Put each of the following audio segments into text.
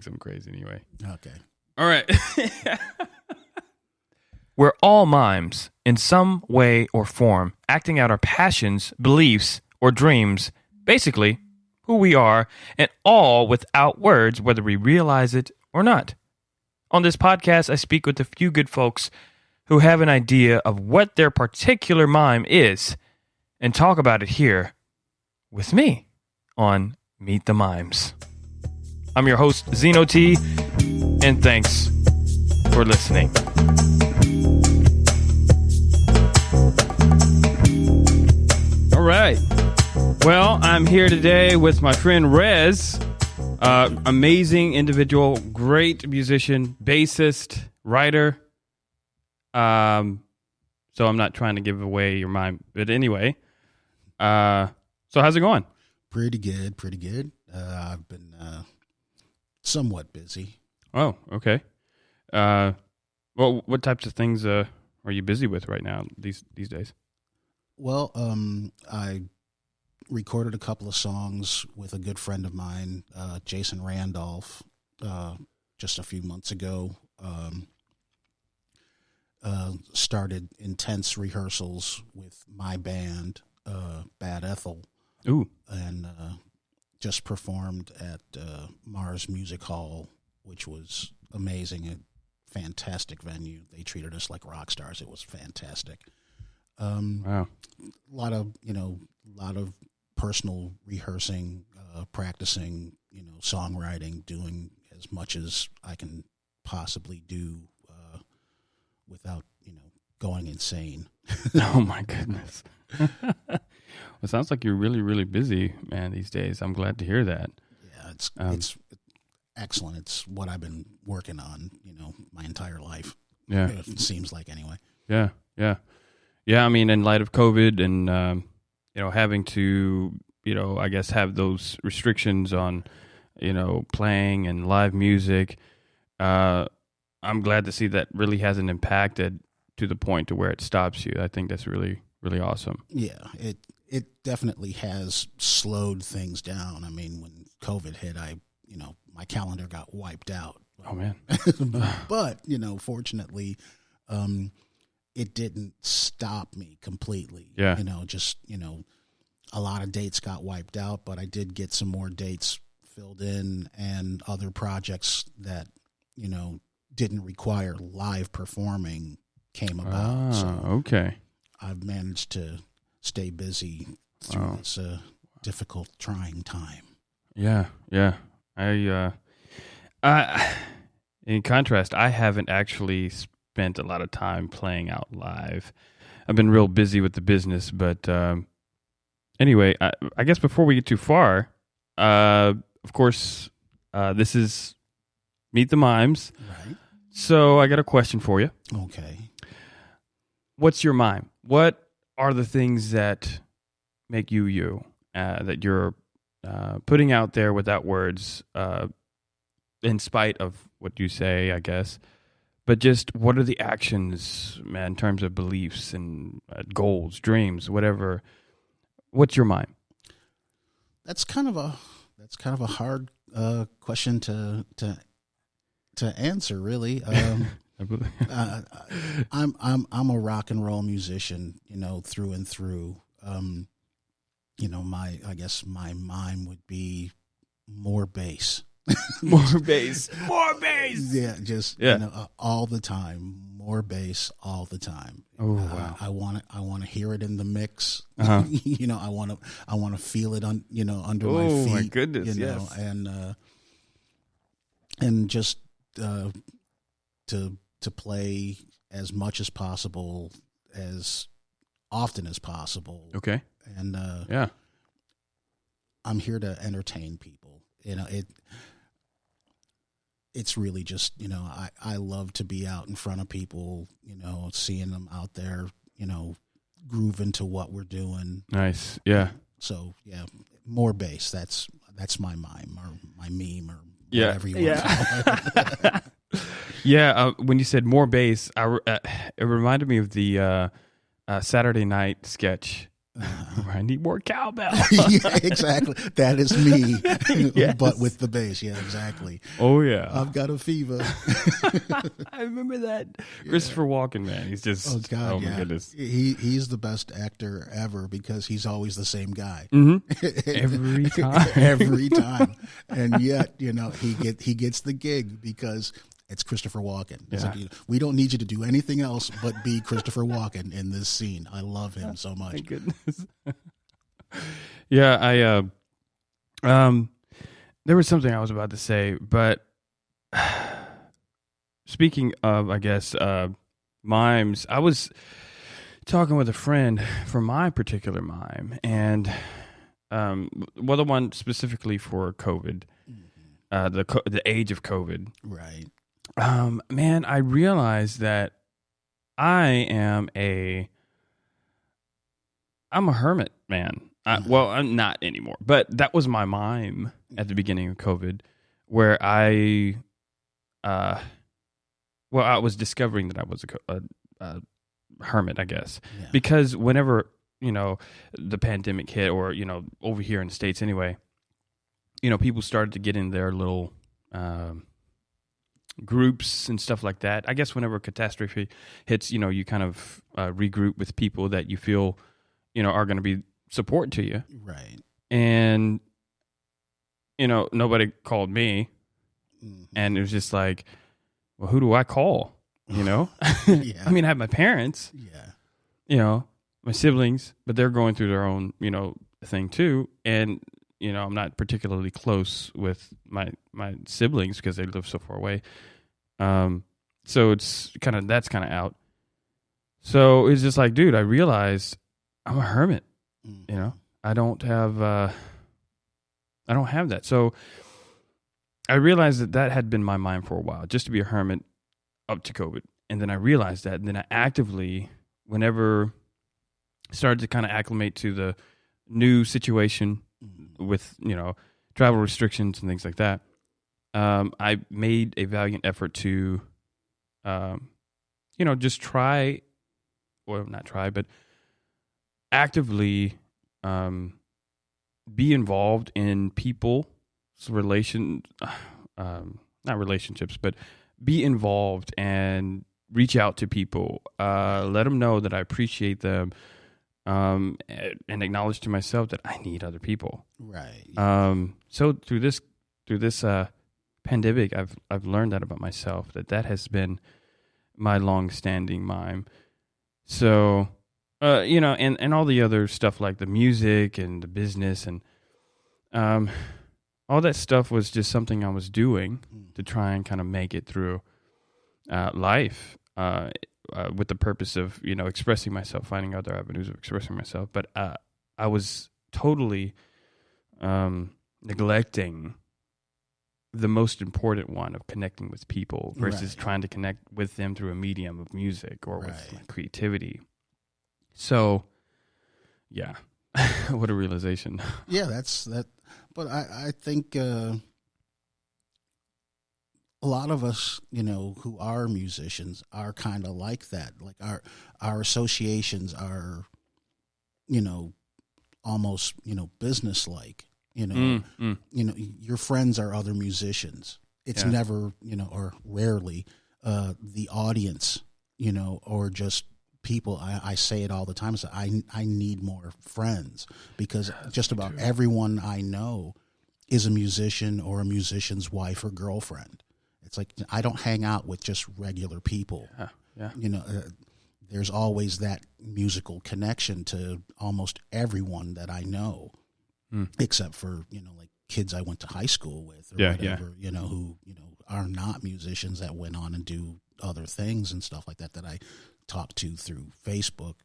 saying something crazy anyway. Okay. All right. We're all mimes in some way or form, acting out our passions, beliefs, or dreams, basically who we are, and all without words, whether we realize it or not. On this podcast, I speak with a few good folks who have an idea of what their particular mime is and talk about it here with me on Meet the Mimes. I'm your host, Zeno T, and thanks for listening. All right. Well, I'm here today with my friend Rez, amazing individual, great musician, bassist, writer. So I'm not trying to give away your mind, but anyway. So how's it going? Pretty good. I've been somewhat busy. Oh, okay. Well, what types of things are you busy with right now these days? Well, I recorded a couple of songs with a good friend of mine, Jason Randolph, just a few months ago. Started intense rehearsals with my band, Bad Ethel. Ooh. And just performed at Mars Music Hall, which was amazing. A fantastic venue. They treated us like rock stars. It was fantastic. Wow. A lot of personal rehearsing, practicing, songwriting, doing as much as I can possibly do without, going insane. Oh my goodness. Well, it sounds like you're really, really busy, man, these days. I'm glad to hear that. Yeah, it's excellent. It's what I've been working on, my entire life. Yeah. It seems like anyway. Yeah. I mean, in light of COVID and, having to, I guess have those restrictions on, playing and live music, I'm glad to see that really hasn't impacted to the point to where it stops you. I think that's really, really awesome. Yeah, it definitely has slowed things down. I mean, when COVID hit, my calendar got wiped out. Oh man. But, fortunately, it didn't stop me completely. Yeah. A lot of dates got wiped out, but I did get some more dates filled in and other projects that, didn't require live performing came about. So okay. I've managed to stay busy through this difficult, trying time. Yeah. In contrast, I haven't actually spent a lot of time playing out live. I've been real busy with the business, but anyway, I guess before we get too far, of course, this is Meet the Mimes. Right. So I got a question for you. Okay. What's your mime? What are the things that make you, that you're putting out there without words, in spite of what you say, I guess? But just what are the actions, man, in terms of beliefs and goals, dreams, whatever? What's your mime? That's kind of a hard question to answer, really. I'm a rock and roll musician, through and through. I guess my mime would be more bass. More bass. Yeah, all the time. More bass all the time. Oh wow! I want to hear it in the mix. Uh-huh. I want to feel it under my feet. Oh my goodness! Yes. And just to play as much as possible, as often as possible. Okay. And yeah, I'm here to entertain people. It's really just, I love to be out in front of people, seeing them out there, grooving to what we're doing. Nice. Yeah. So yeah, more bass. That's my mime or my meme or whatever you want to call it. Yeah. When you said more bass, it reminded me of the Saturday Night sketch I need more cowbell. Yeah, exactly. That is me, Yes. but with the bass. Yeah, exactly. Oh yeah, I've got a fever. I remember that. Christopher Walken, man, he's just. Oh God, oh my yeah. goodness. He's the best actor ever because he's always the same guy. Every time. Every time, and yet he gets the gig because it's Christopher Walken. It's Yeah. like, we don't need you to do anything else but be Christopher Walken in this scene. I love him so much. My goodness. Yeah, there was something I was about to say, but speaking of, I guess, mimes, I was talking with a friend for my particular mime, and well, the one specifically for COVID, the age of COVID. Right. Man, I realized that I'm a hermit, man. Well, I'm not anymore, but that was my mime at the beginning of COVID, where I was discovering that I was a hermit, I guess, because whenever the pandemic hit, or over here in the States anyway, people started to get in their little groups and stuff like that. I guess whenever a catastrophe hits, you kind of regroup with people that you feel, are going to be support to you. Right. And, nobody called me. And it was just like, well, who do I call? Yeah. I mean, I have my parents, Yeah. My siblings, but they're going through their own, thing too. And, I'm not particularly close with my siblings because they live so far away. So it's that's kind of out. So it's just like, dude, I realized I'm a hermit. I don't have that. So I realized that had been my mind for a while, just to be a hermit up to COVID. And then I realized that, and then I actively, whenever started to kind of acclimate to the new situation with, travel restrictions and things like that, I made a valiant effort to, just try, or not try, but actively be involved in people's not relationships, but be involved and reach out to people, let them know that I appreciate them, and acknowledge to myself that I need other people. Right. So through this pandemic, I've learned that about myself, that has been my long-standing mime. So, and all the other stuff like the music and the business and all that stuff was just something I was doing to try and kind of make it through life, with the purpose of, expressing myself, finding other avenues of expressing myself. But I was totally neglecting the most important one of connecting with people versus trying to connect with them through a medium of music or with my creativity. So, yeah, what a realization. Yeah, that's that. But I think a lot of us, who are musicians are kind of like that. Like our associations are, almost, business-like. Your friends are other musicians. It's never, or rarely, the audience, or just people. I say it all the time. So I need more friends because just about everyone I know is a musician or a musician's wife or girlfriend. It's like I don't hang out with just regular people. There's always that musical connection to almost everyone that I know. Except for, like kids I went to high school with or whatever, who, are not musicians that went on and do other things and stuff like that I talk to through Facebook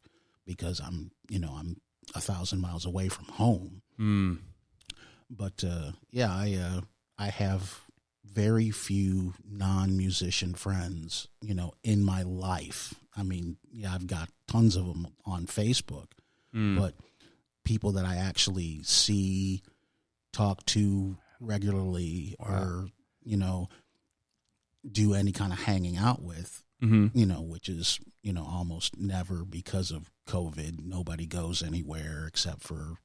because I'm 1,000 miles away from home. But, I have very few non-musician friends, in my life. I mean, I've got tons of them on Facebook, but people that I actually see, talk to regularly, or do any kind of hanging out with Mm-hmm. you know, which is, you know, almost never because of COVID. Nobody goes anywhere except for,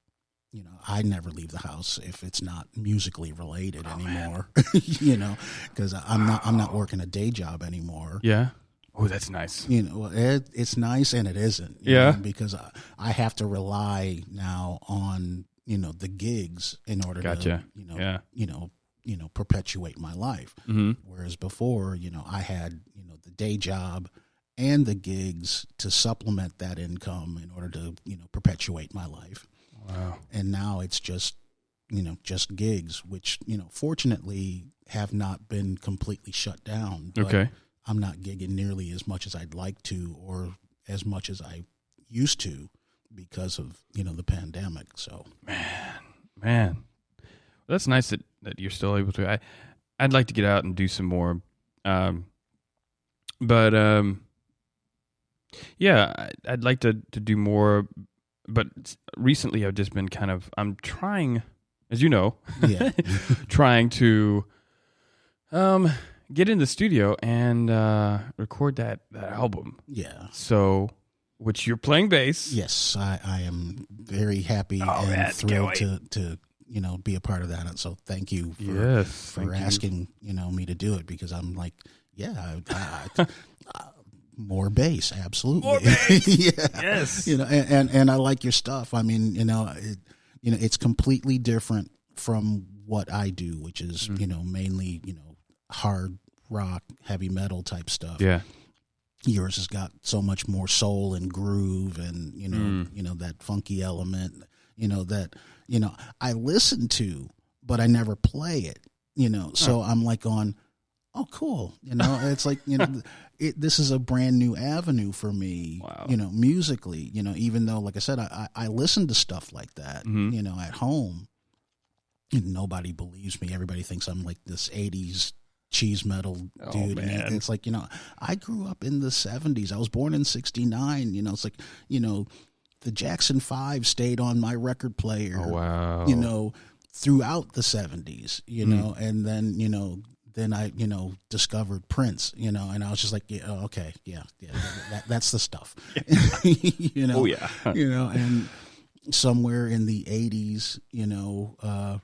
you know, I never leave the house if it's not musically related anymore, you know, because I'm not working a day job anymore. Yeah. Oh, that's nice. You know, it's nice and it isn't. You know, because I have to rely now on, you know, the gigs in order to, you know, perpetuate my life. Mm-hmm. Whereas before, you know, I had, you know, the day job and the gigs to supplement that income in order to, you know, perpetuate my life. Wow. And now it's just, you know, just gigs, which, you know, fortunately have not been completely shut down. But Okay. I'm not gigging nearly as much as I'd like to or as much as I used to because of, you know, the pandemic. So, man, that's nice that you're still able to. I'd like to get out and do some more. But yeah, I'd like to do more. But recently I've just been I'm trying, as you know, trying to get in the studio and record that album. Yeah. So, which you're playing bass. Yes, I am very happy and thrilled to you know, be a part of that. And so thank you for asking, you know, me to do it, because I'm like, more bass, absolutely. More bass. Yes. You know, and I like your stuff. I mean, you know, it's completely different from what I do, which is, you know, mainly, you know, hard rock, heavy metal type stuff. Yeah. Yours has got so much more soul and groove and, you know, that funky element, you know, that, you know, I listen to, but I never play it, you know. So I'm like going, oh, cool. You know, it's like, you know, this is a brand new avenue for me, you know, musically, you know, even though, like I said, I listen to stuff like that, you know, at home. And nobody believes me. Everybody thinks I'm like this 80s cheese metal dude. And it's like, you know, I grew up in the 70s. I was born in 69. You know, it's like, you know, the Jackson 5 stayed on my record player, you know, throughout the 70s, you know, and then, you know, I, you know, discovered Prince, you know, and I was just like, that's the stuff, you know, you know, and somewhere in the 80s, you know,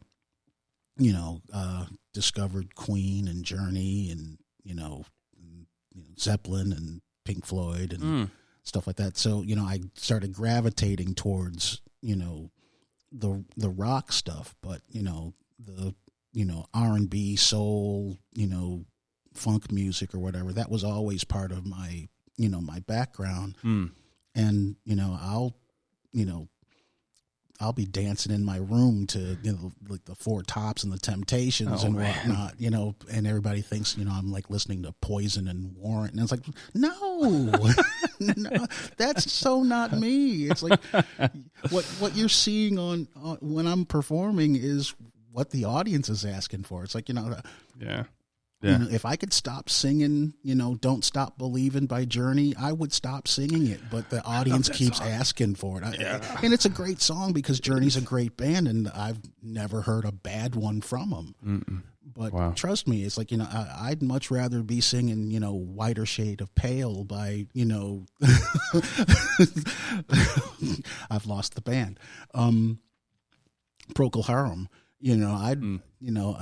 discovered Queen and Journey and, you know, Zeppelin and Pink Floyd and stuff like that. So, you know, I started gravitating towards, you know, the rock stuff, but, you know, the, you know, R&B, soul, you know, funk music or whatever, that was always part of my, you know, my background. And, you know, I'll be dancing in my room to, you know, like the Four Tops and the Temptations and whatnot, you know, and everybody thinks, you know, I'm like listening to Poison and Warrant. And it's like, no, no, that's so not me. It's like what you're seeing on when I'm performing is what the audience is asking for. It's like, you know, you know, if I could stop singing, you know, Don't Stop Believing by Journey, I would stop singing it. But the audience keeps asking for it. And it's a great song because Journey's a great band, and I've never heard a bad one from them. But trust me, it's like, you know, I'd much rather be singing, you know, Whiter Shade of Pale by, you know, I've lost the band. Procol Harum. You know, you know,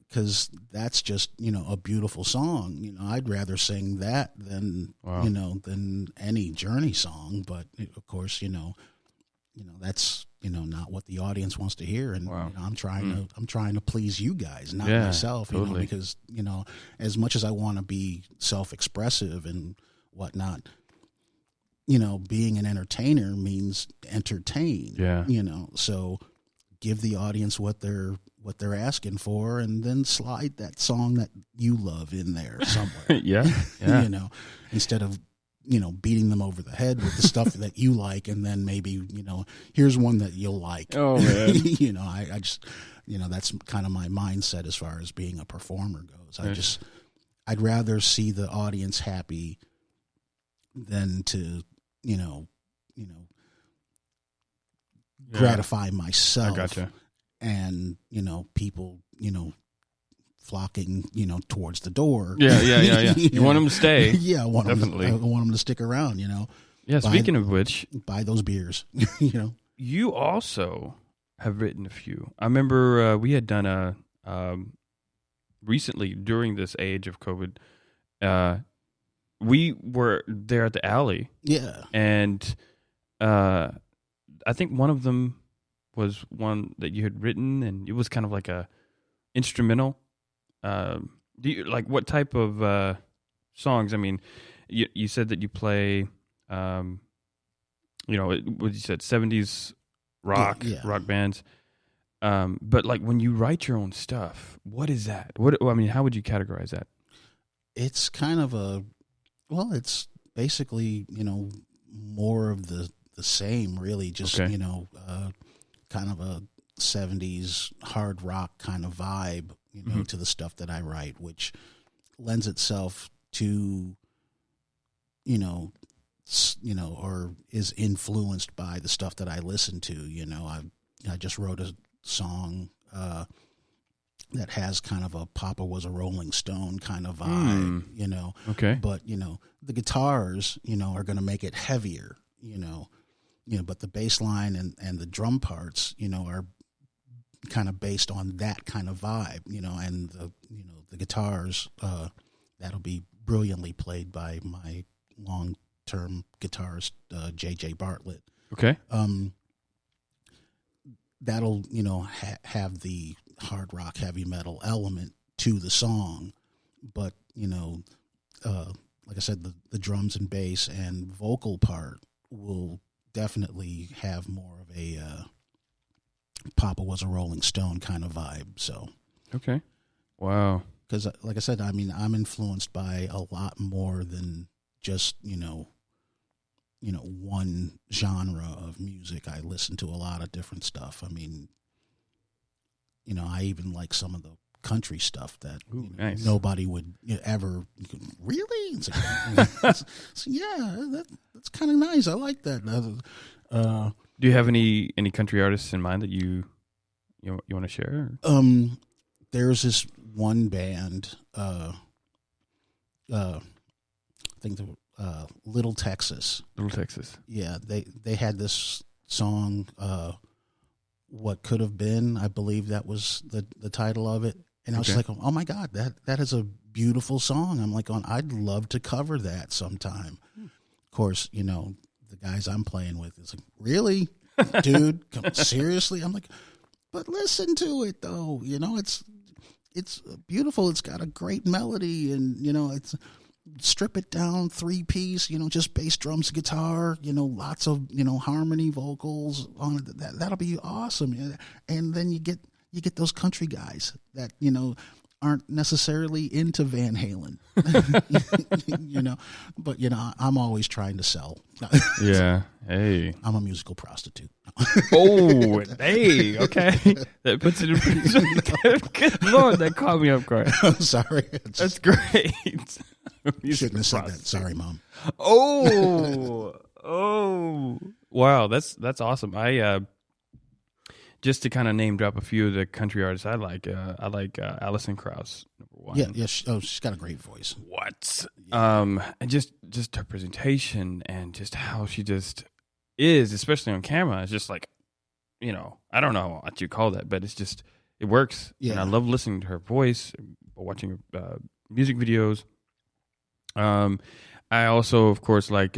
because that's just, you know, a beautiful song. You know, I'd rather sing that than, you know, than any Journey song. But of course, you know, that's, you know, not what the audience wants to hear. And you know, I'm trying to please you guys, not myself, you know, because, you know, as much as I want to be self-expressive and whatnot, you know, being an entertainer means entertain, you know, so give the audience what they're asking for, and then slide that song that you love in there somewhere. You know, instead of, you know, beating them over the head with the stuff that you like, and then maybe, you know, here's one that you'll like. Oh man, you know, I just, you know, that's kind of my mindset as far as being a performer goes. I'd rather see the audience happy than to, you know. Gratify myself. I gotcha. And, you know, people, you know, flocking, towards the door. Yeah. You want them to stay. Yeah, I want Definitely. I want them to stick around. Yeah. Speaking of which, buy those beers. You also have written a few. I remember we had done a recently during this age of COVID. We were there at the alley. Yeah, and I think one of them was one that you had written, and it was kind of like a instrumental. Do you like what type of songs? I mean, you said that you play, what you said, 70s rock, rock bands. But like when you write your own stuff, what is that? How would you categorize that? It's kind of it's basically, more of the same, really, just, Okay. kind of a 70s hard rock kind of vibe, to the stuff that I write, which lends itself to, or is influenced by the stuff that I listen to. I just wrote a song that has kind of a Papa Was a Rolling Stone kind of vibe, Okay. But, the guitars, are going to make it heavier, but the bass line and the drum parts, are kind of based on that kind of vibe, and the guitars, that'll be brilliantly played by my long-term guitarist, J.J. Bartlett. Okay. That'll, have the hard rock, heavy metal element to the song, but, like I said, the drums and bass and vocal part will definitely have more of a Papa Was a Rolling Stone kind of vibe. So, okay. Wow. Because, like I said, I'm influenced by a lot more than just, one genre of music. I listen to a lot of different stuff. I even like some of the country stuff that nice. Nobody would ever really. That's kind of nice. I like that. Do you have any country artists in mind that you want to share? There's this one band. I think the Little Texas. Little Texas. Yeah, they had this song. What Could Have Been, I believe that was the title of it. And I was like, oh my God, that is a beautiful song. I'm like, I'd love to cover that sometime. Of course, the guys I'm playing with is like, really, dude, seriously? I'm like, but listen to it though. It's beautiful. It's got a great melody, and it's strip it down 3-piece. Just bass, drums, guitar. Lots of harmony vocals on it. That'll be awesome. And then you get those country guys that aren't necessarily into Van Halen, but I'm always trying to sell. Yeah. Hey. I'm a musical prostitute. Oh, hey. Okay. That puts it in perspective. Good Lord, that caught me off guard. I'm sorry. That's great. You shouldn't have said that. Sorry, Mom. Oh. Wow. That's awesome. I just to kind of name drop a few of the country artists I like Allison Krauss, number one. Yeah. She's got a great voice. What? And just her presentation and just how she just is, especially on camera. It's just like, I don't know what you call that, but it works. Yeah. And I love listening to her voice, watching music videos. I also, of course, like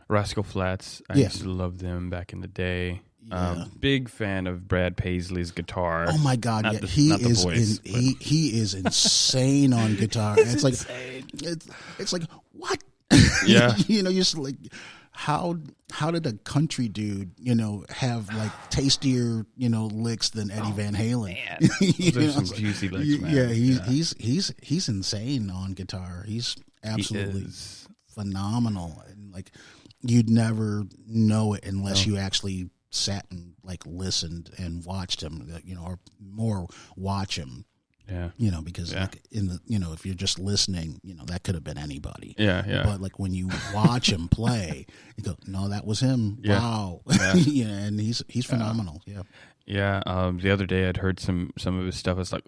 Rascal Flatts. I used to love them back in the day. Yeah. Big fan of Brad Paisley's guitar. Oh my God! He is insane on guitar. It's like it's like what? Yeah. You're just like, how did a country dude have like tastier licks than Eddie Van Halen? Man. Those are some juicy licks, man. Yeah, he's insane on guitar. He's absolutely phenomenal, and like you'd never know it unless you actually sat and like listened and watched him, or more watch him. Yeah. Because like in the, if you're just listening, that could have been anybody. Yeah. But like when you watch him play, you go, no, that was him. Yeah. Wow. Yeah. And he's phenomenal. Yeah. Yeah. The other day I'd heard some of his stuff. It's like,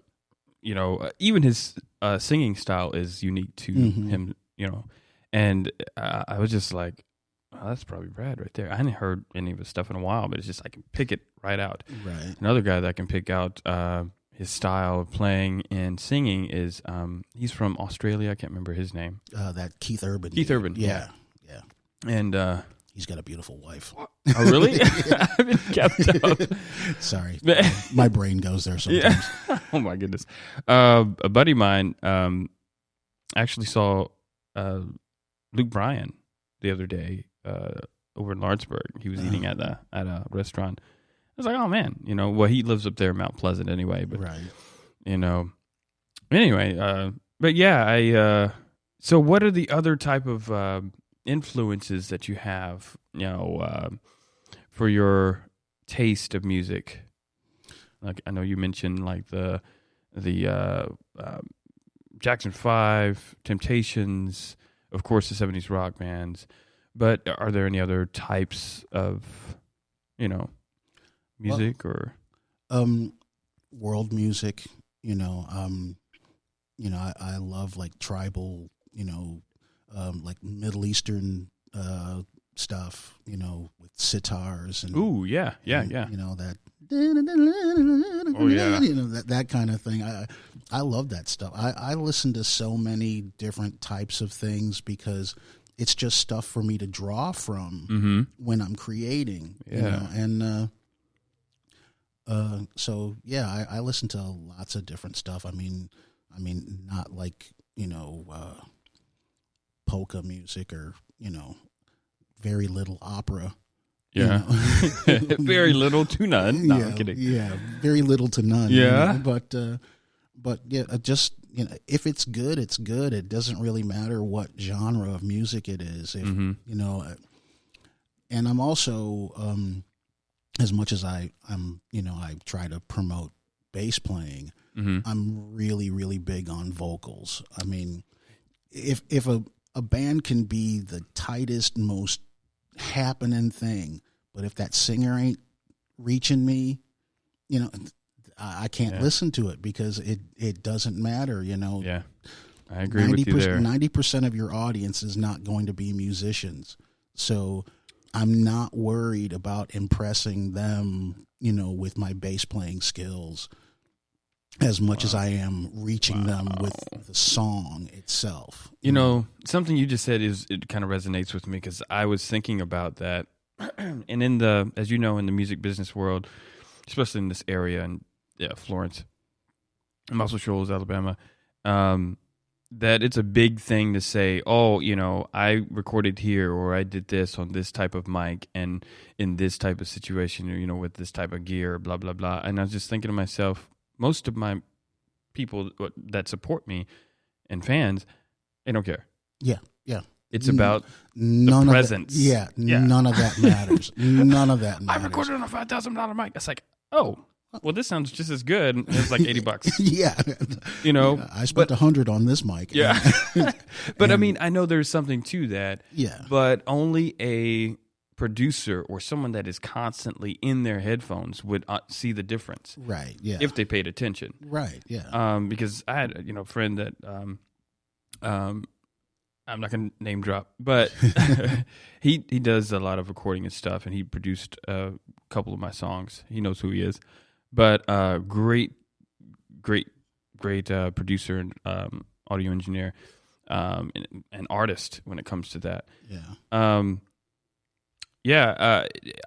even his singing style is unique to him, and I was just like, oh, that's probably Brad right there. I hadn't heard any of his stuff in a while, but it's just I can pick it right out. Right. Another guy that I can pick out his style of playing and singing is he's from Australia. I can't remember his name. That Keith Urban. Keith Urban. Yeah. And he's got a beautiful wife. Oh, really? I haven't kept up. Sorry. My brain goes there sometimes. Yeah. Oh, my goodness. A buddy of mine actually saw Luke Bryan the other day over in Lawrenceburg. He was eating at a restaurant. I was like, oh, man. Well, he lives up there in Mount Pleasant anyway. But, right. Anyway, but yeah, so what are the other type of influences that you have, for your taste of music? Like I know you mentioned like the Jackson 5, Temptations, of course the 70s rock bands, but are there any other types of music or world music? I love like tribal, like Middle Eastern stuff, with sitars and yeah. That Oh yeah. That kind of thing. I love that stuff. I listen to so many different types of things because it's just stuff for me to draw from when I'm creating. Yeah. So yeah, I listen to lots of different stuff. I mean, not like polka music or very little opera. Yeah, very little to none. No, I'm kidding. Yeah, very little to none. Yeah, but yeah, just if it's good, it's good. It doesn't really matter what genre of music it is. If and I'm also as much as I'm I try to promote bass playing. I'm really, really big on vocals. I mean, if a band can be the tightest, most happening thing, but if that singer ain't reaching me, I can't listen to it because it doesn't matter. Yeah, I agree with you there. 90% of your audience is not going to be musicians, so I'm not worried about impressing them, with my bass playing skills. As much as I am reaching them with the song itself. Something you just said it kind of resonates with me because I was thinking about that. And as you know, in the music business world, especially in this area in Florence, Muscle Shoals, Alabama, that it's a big thing to say, oh, I recorded here or I did this on this type of mic and in this type of situation, or, with this type of gear, blah, blah, blah. And I was just thinking to myself, most of my people that support me and fans, they don't care. Yeah. It's about the presence. None of that matters. None of that matters. I recorded on a $5,000 mic. It's like, oh, well, this sounds just as good. And it's like $80. Yeah. I spent $100 on this mic. Yeah. But I mean, I know there's something to that. Yeah. But only a producer or someone that is constantly in their headphones would see the difference, right? Yeah, if they paid attention, right? Yeah. Because I had a friend that I'm not going to name drop, but he does a lot of recording and stuff, and he produced a couple of my songs. He knows who he is, but great producer and audio engineer, and artist when it comes to that. Yeah.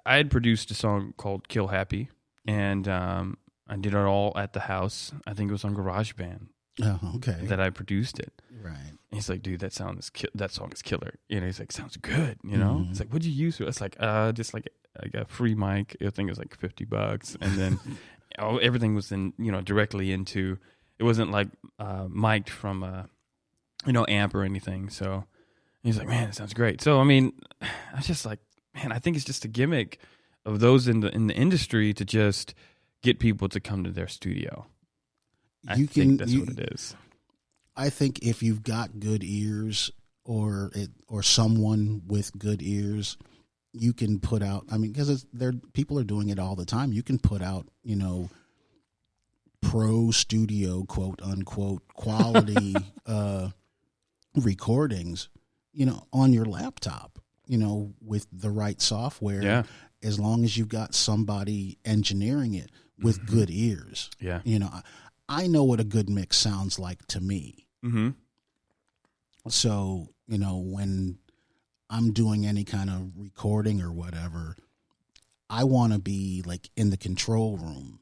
I had produced a song called Kill Happy, and I did it all at the house. I think it was on GarageBand. Oh, okay. That I produced it. Right. And he's like, dude, that song is killer. He's like, sounds good, It's like, what'd you use? It's like, just like a free mic. I think it was like $50. And then everything was in, directly into, it wasn't like mic'd from amp or anything. So he's like, man, it sounds great. So, I mean, I was just like, man, I think it's just a gimmick of those in the industry to just get people to come to their studio. I think that's what it is. I think if you've got good ears or someone with good ears, you can put out. I mean, because people are doing it all the time. You can put out, pro studio, quote unquote, quality recordings, on your laptop, with the right software. Yeah. As long as you've got somebody engineering it with good ears. Yeah. I know what a good mix sounds like to me. Mm-hmm. So, when I'm doing any kind of recording or whatever, I want to be like in the control room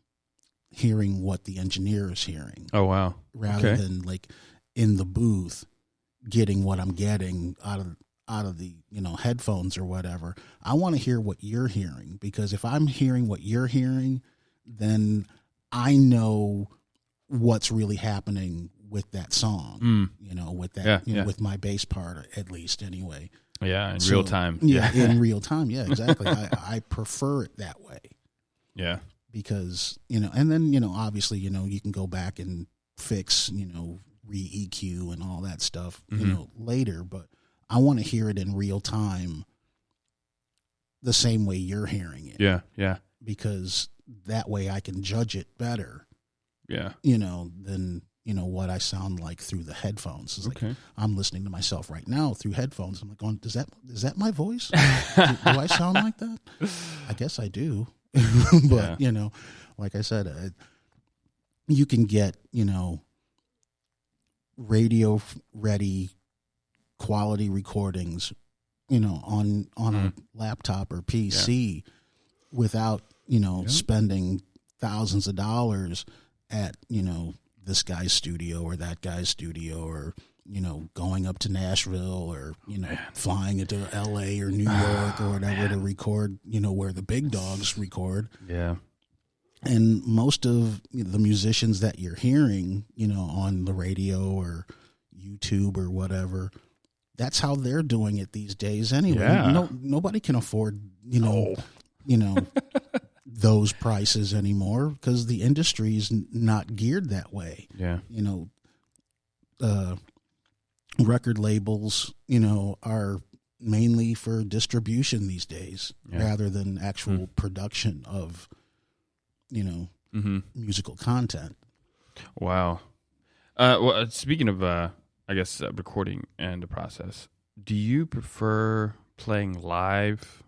hearing what the engineer is hearing. Oh, wow. Rather than like in the booth getting what I'm getting out of the, headphones or whatever. I want to hear what you're hearing, because if I'm hearing what you're hearing, then I know what's really happening with that song, with that, with my bass part, at least anyway. Yeah, in real time. Yeah, in real time. Yeah, exactly. I prefer it that way. Yeah. Because, and then, obviously, you can go back and fix, re-EQ and all that stuff, later. But I want to hear it in real time the same way you're hearing it. Yeah, yeah. Because that way I can judge it better. Yeah. Than, what I sound like through the headphones. It's like I'm listening to myself right now through headphones. I'm like going, is that my voice? do I sound like that? I guess I do. But, like I said, you can get, radio ready quality recordings, on a laptop or PC without, spending thousands of dollars at, this guy's studio or that guy's studio, or, going up to Nashville or, flying into LA or New York or whatever to record, where the big dogs record. Yeah. And most of the musicians that you're hearing, on the radio or YouTube or whatever, that's how they're doing it these days anyway. Yeah. Nobody can afford, those prices anymore, because the industry's not geared that way. Yeah. Record labels, are mainly for distribution these days rather than actual production of, musical content. Wow. Well, speaking of, recording and the process, do you prefer playing live?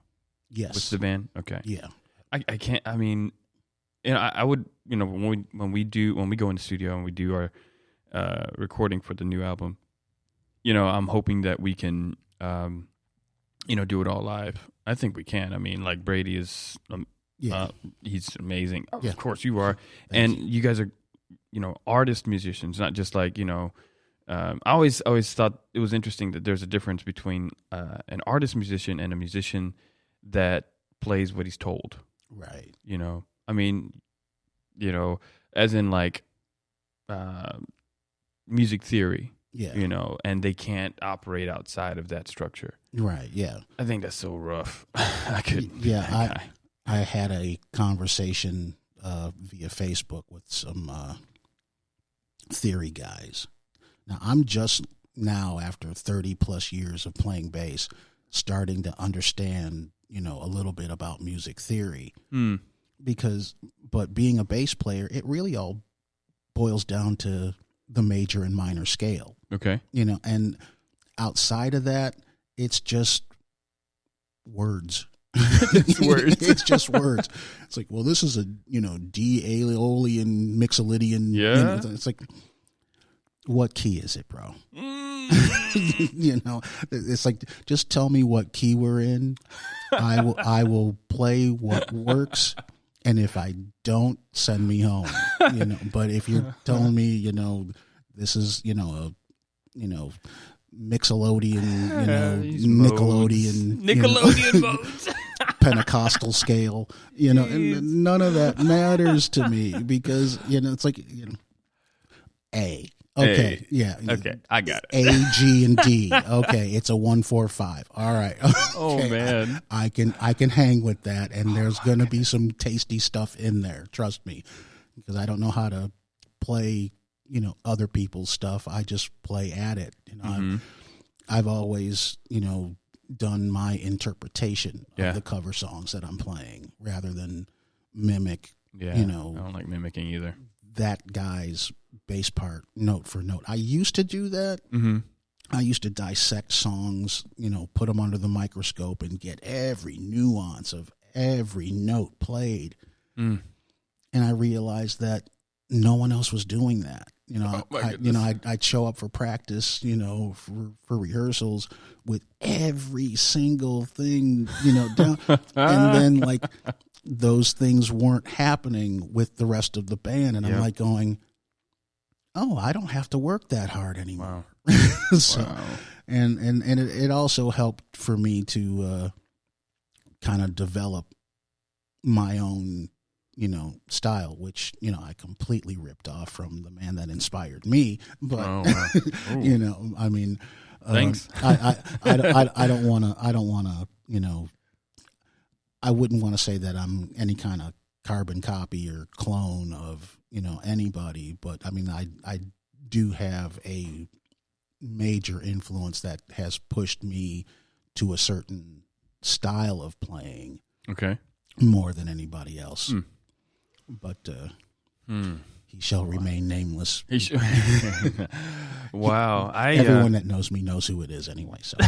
Yes. With the band? Okay. Yeah. I can't. I mean, I would. When we go in the studio and we do our recording for the new album, I'm hoping that we can, do it all live. I think we can. I mean, like Brady is, he's amazing. Of course you are, and you guys are, artist musicians, not just like I always thought it was interesting that there's a difference between an artist musician and a musician that plays what he's told. Right. I mean, as in like music theory. Yeah. And they can't operate outside of that structure. Right. Yeah. I think that's so rough. I had a conversation via Facebook with some theory guys. Now, I'm just now, after 30 plus years of playing bass, starting to understand, a little bit about music theory. But being a bass player, it really all boils down to the major and minor scale. Okay. And outside of that, it's just words. It's words. It's just words. It's like, well, this is a, D Aeolian Mixolydian. Yeah. It's like, what key is it, bro? It's like, just tell me what key we're in. I will play what works. And if I don't, send me home, but if you're telling me, this is, a, Mixolydian, Nickelodeon modes. Pentecostal scale, and none of that matters to me, because, it's like, A. Okay. Yeah. Okay. I got it. A, G, and D. Okay. It's a 1-4-5. All right. Okay. Oh man. I can hang with that. And there's going to be some tasty stuff in there. Trust me, because I don't know how to play, other people's stuff. I just play at it. I've always, done my interpretation of the cover songs that I'm playing rather than mimic, I don't like mimicking either. that guy's bass part note for note. I used to do that. Mm-hmm. I used to dissect songs, put them under the microscope and get every nuance of every note played. Mm. And I realized that no one else was doing that. I'd show up for practice, for rehearsals with every single thing, down. And then like those things weren't happening with the rest of the band. And I'm like going, oh, I don't have to work that hard anymore. Wow. So, wow. and it also helped for me to kind of develop my own, style, which, I completely ripped off from the man that inspired me. But, I mean, thanks. I don't want to, I wouldn't want to say that I'm any kind of carbon copy or clone of, anybody, but I mean, I do have a major influence that has pushed me to a certain style of playing. Okay. More than anybody else. Mm. But he shall remain nameless. Wow. Everyone that knows me knows who it is anyway. So,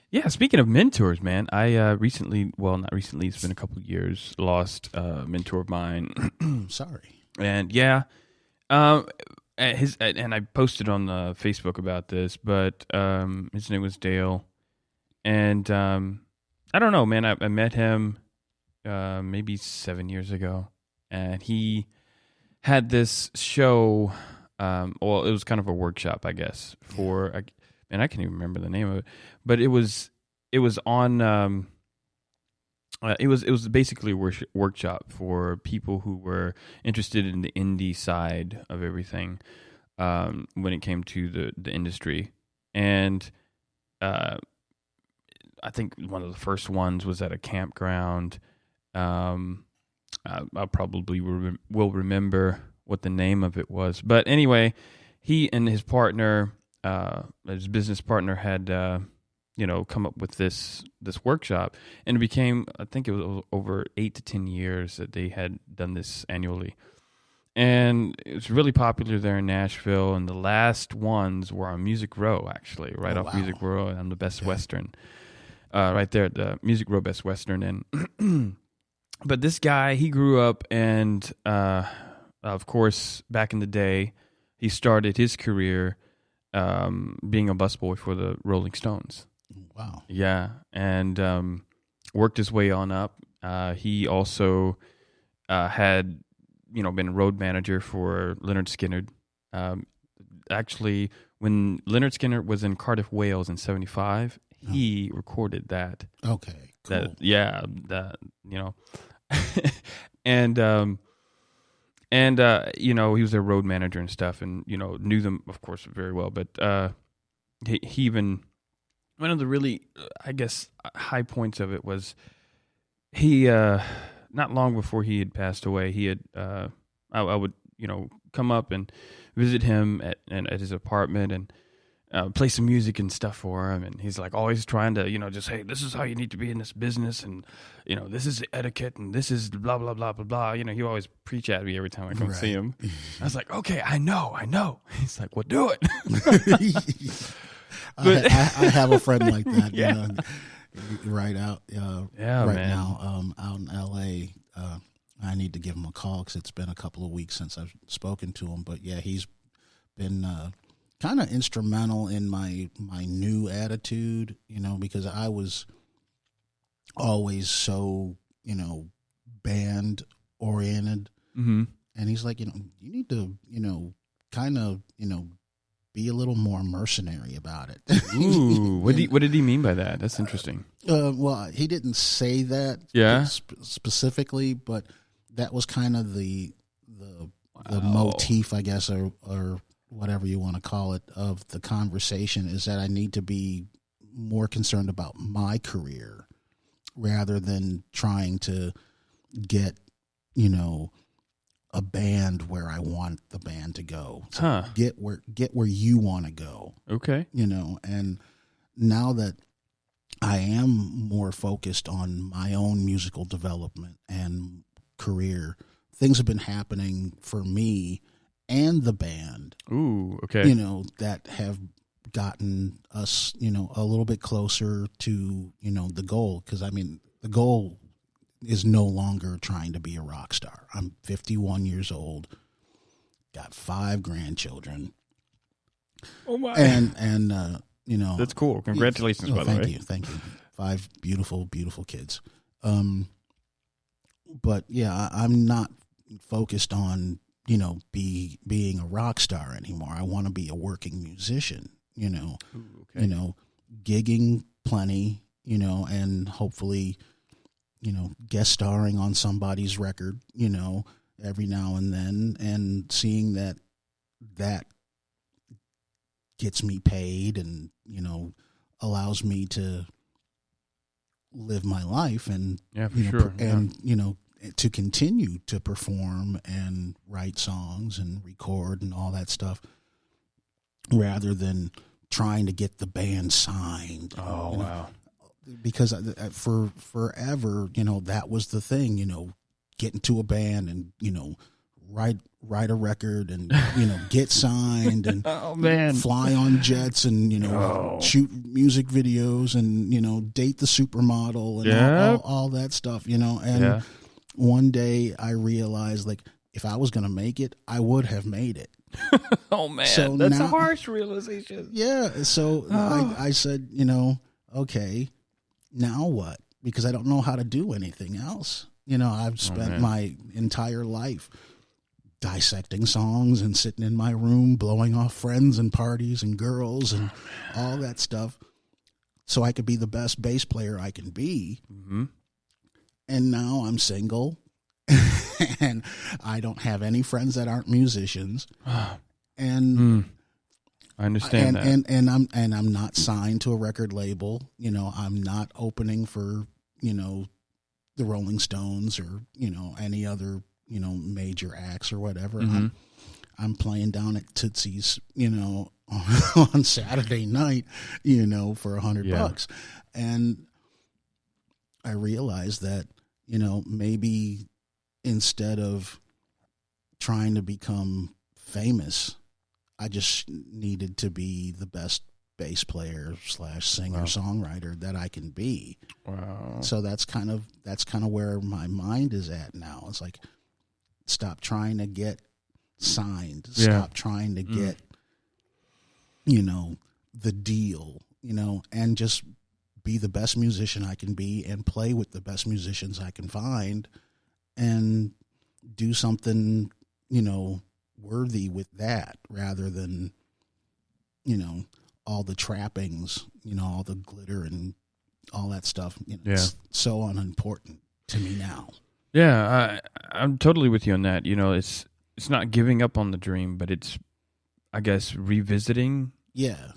yeah, speaking of mentors, man, I recently, well, not recently, it's been a couple of years, lost a mentor of mine. Sorry. And and I posted on Facebook about this, but his name was Dale. And I don't know, man, I met him maybe 7 years ago, and he had this show. Well, it was kind of a workshop, I guess, for and I can't even remember the name of it, but it was on. It was basically a workshop for people who were interested in the indie side of everything when it came to the industry, and I think one of the first ones was at a campground. I probably will remember what the name of it was, but anyway, he and his partner, his business partner, had come up with this workshop, and it became, I think it was over 8 to 10 years that they had done this annually, and it was really popular there in Nashville. And the last ones were on Music Row, actually, right off Music Row on the Best Western. Right there at the Music Row Best Western. And but this guy, he grew up, and of course, back in the day, he started his career being a busboy for the Rolling Stones. Wow. Yeah, and worked his way on up. He also had, been a road manager for Lynyrd Skynyrd. Actually, when Lynyrd Skynyrd was in Cardiff, Wales in '75, he recorded that. Okay, cool. And he was their road manager and stuff, and knew them, of course, very well. But he even, one of the really, I guess, high points of it was he not long before he had passed away, he had I would come up and visit him at his apartment and play some music and stuff for him, and he's like always trying to, just, hey, this is how you need to be in this business, and this is the etiquette, and this is blah blah blah blah blah. He always preach at me every time I come see him. I was like, okay, I know. He's like, well, do it. I have a friend like that. Yeah. Right out. Now, out in L.A. I need to give him a call because it's been a couple of weeks since I've spoken to him. But yeah, he's been kind of instrumental in my new attitude, because I was always so, band oriented. Mm-hmm. And he's like, you need to, kind of, be a little more mercenary about it. Ooh, what did he mean by that? That's interesting. Well, he didn't say that specifically, but that was kind of the motif, I guess, or whatever you want to call it, of the conversation, is that I need to be more concerned about my career rather than trying to get, a band where I want the band to go. So get where you want to go. Okay. And now that I am more focused on my own musical development and career, things have been happening for me and the band. Ooh, okay. That have gotten us, a little bit closer to, the goal. Because, the goal is no longer trying to be a rock star. I'm 51 years old, got 5 grandchildren. Oh, my. And That's cool. Congratulations, by the way. Thank you. 5 beautiful, beautiful kids. But, yeah, I'm not focused on, being a rock star anymore. I want to be a working musician. Ooh, okay. Gigging plenty, and hopefully, guest starring on somebody's record, every now and then, and seeing that gets me paid and, allows me to live my life and, and, to continue to perform and write songs and record and all that stuff, rather than trying to get the band signed. Oh, wow. Because for forever, that was the thing, get into a band and, write a record and, get signed and oh, man. Fly on jets and, shoot music videos and, date the supermodel and all that stuff, and one day I realized, like, if I was going to make it, I would have made it. Oh, man. So that's a harsh realization. Yeah. So I said, okay, now what? Because I don't know how to do anything else. I've spent my entire life dissecting songs and sitting in my room, blowing off friends and parties and girls and all that stuff so I could be the best bass player I can be. Mm-hmm. And now I'm single. And I don't have any friends that aren't musicians, and I understand that. And I'm not signed to a record label. I'm not opening for the Rolling Stones or any other major acts or whatever. Mm-hmm. I'm playing down at Tootsie's on Saturday night for $100, and I realized that maybe instead of trying to become famous, I just needed to be the best bass player / singer songwriter that I can be. Wow. So that's kind of where my mind is at now. It's like, stop trying to get signed. Stop trying to get, the deal, and just be the best musician I can be and play with the best musicians I can find and do something, worthy with that, rather than, all the trappings, all the glitter and all that stuff. It's so unimportant to me now. Yeah, I'm totally with you on that. It's not giving up on the dream, but it's, I guess, revisiting. Yeah.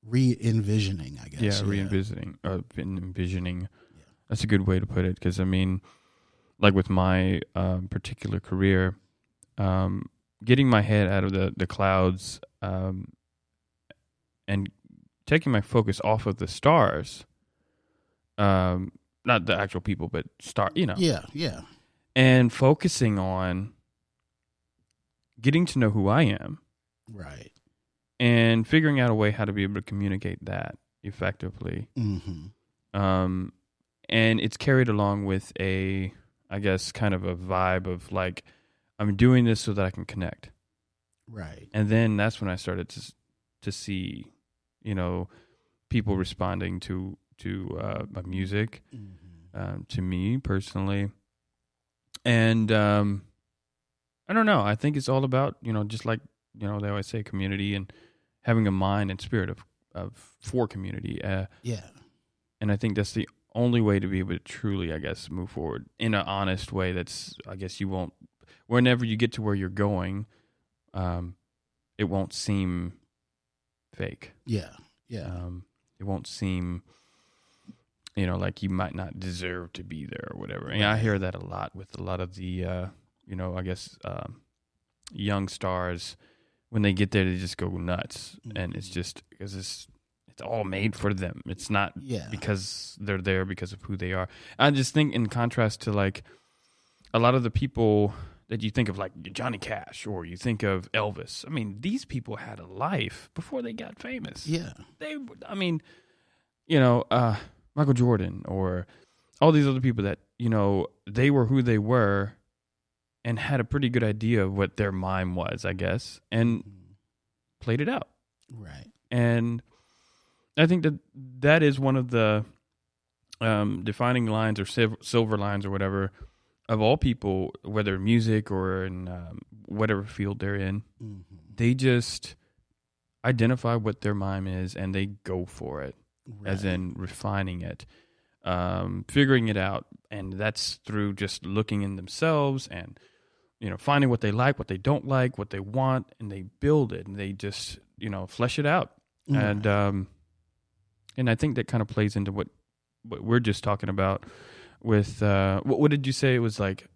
Re-envisioning, I guess. Yeah, re-envisioning. Envisioning. Yeah. That's a good way to put it, because, like with my particular career, getting my head out of the clouds and taking my focus off of the stars, not the actual people, but Yeah. And focusing on getting to know who I am. Right. And figuring out a way how to be able to communicate that effectively. Mm-hmm. And it's carried along with a, I guess, kind of a vibe of like, I'm doing this so that I can connect. Right. And then that's when I started to see, people responding to my music, to me personally. And I don't know. I think it's all about, just like, they always say, community and having a mind and spirit of for community. Yeah. And I think that's the only way to be able to truly, I guess, move forward in an honest way. That's, I guess, you won't, whenever you get to where you're going, it won't seem fake. Yeah. Yeah. It won't seem, like you might not deserve to be there or whatever. And I hear that a lot with a lot of the, I guess, young stars. When they get there, they just go nuts. Mm-hmm. And it's just because it's all made for them. It's not because they're there because of who they are. I just think in contrast to like a lot of the people that you think of, like Johnny Cash or you think of Elvis, I mean, these people had a life before they got famous. Yeah. Michael Jordan or all these other people that, they were who they were and had a pretty good idea of what their mime was, I guess, and played it out. Right. And I think that is one of the defining lines or silver lines or whatever of all people, whether music or in whatever field they're in. Mm-hmm. They just identify what their mime is and they go for it, as in refining it, figuring it out. And that's through just looking in themselves and, finding what they like, what they don't like, what they want, and they build it and they just, flesh it out. Mm. And I think that kind of plays into what we're just talking about with, what did you say? It was like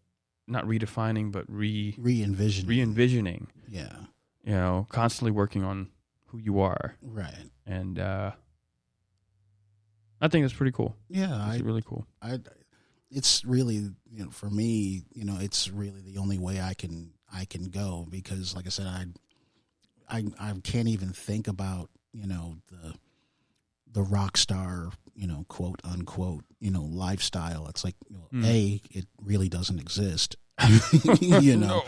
not redefining, but re-envisioning. Re-envisioning. Yeah. Constantly working on who you are. Right. And I think it's pretty cool. Yeah. It's really cool. It's really, for me, it's really the only way I can go, because like I said, I can't even think about, the rock star, quote unquote, lifestyle. It's like, it really doesn't exist. No.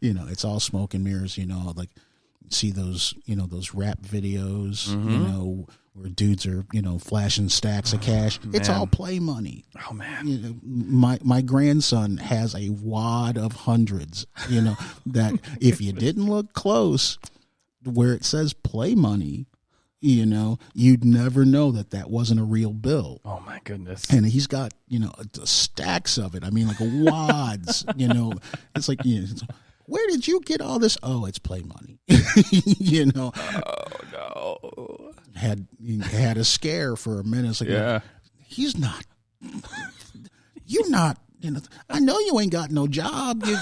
It's all smoke and mirrors, like see those, those rap videos, Mm-hmm. Where dudes are, flashing stacks of cash. It's all play money. Oh man. My grandson has a wad of hundreds, that if you didn't look close where it says play money, you'd never know that wasn't a real bill. Oh my goodness. And he's got, stacks of it. I mean, like wads, it's like, where did you get all this? Oh, it's play money. Oh no. Had a scare for a minute. It's like, he's not, you're not, I know you ain't got no job. You're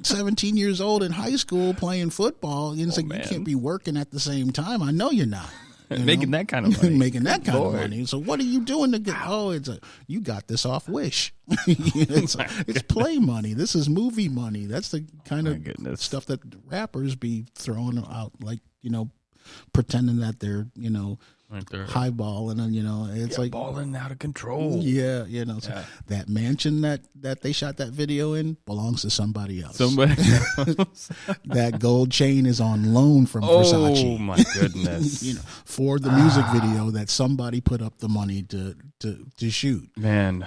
17 years old in high school playing football. It's like, you can't be working at the same time. I know you're not. Making that kind of money. Making that kind of money. So what are you doing to get, you got this off Wish. It's play money. This is movie money. That's the kind of stuff that rappers be throwing out, like, pretending that they're, highballing, and it's like balling out of control. Yeah, that mansion that they shot that video in belongs to somebody else. That gold chain is on loan from Versace. Oh my goodness! For the music video that somebody put up the money to shoot. Man,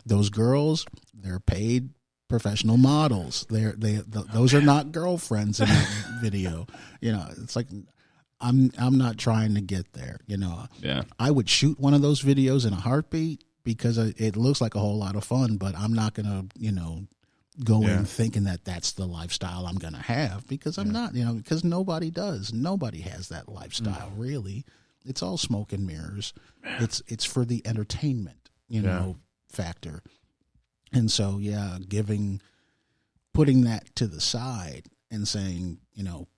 those girls, they're paid professional models. Those are not girlfriends in that video. It's like, I'm not trying to get there. Yeah. I would shoot one of those videos in a heartbeat because it looks like a whole lot of fun, but I'm not going to, go in thinking that that's the lifestyle I'm going to have, because I'm not, because nobody does. Nobody has that lifestyle, really. It's all smoke and mirrors. It's for the entertainment, factor. And so, putting that to the side and saying,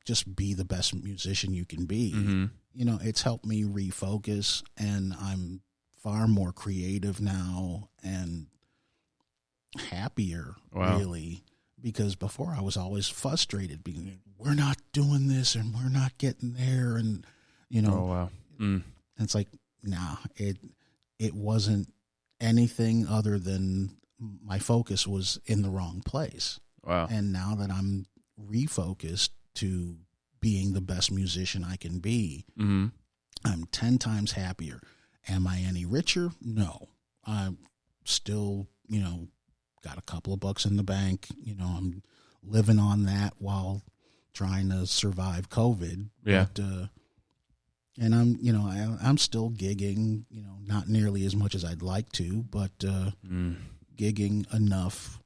just be the best musician you can be. Mm-hmm. It's helped me refocus, and I'm far more creative now and happier, really, because before I was always frustrated, being, we're not doing this and we're not getting there. And, it's like, nah, it wasn't anything other than my focus was in the wrong place. Wow. And now that I'm refocused to being the best musician I can be, mm-hmm. I'm 10 times happier. Am I any richer? No. I'm still, got a couple of bucks in the bank. I'm living on that while trying to survive COVID. Yeah. But, and I'm still gigging, not nearly as much as I'd like to, but gigging enough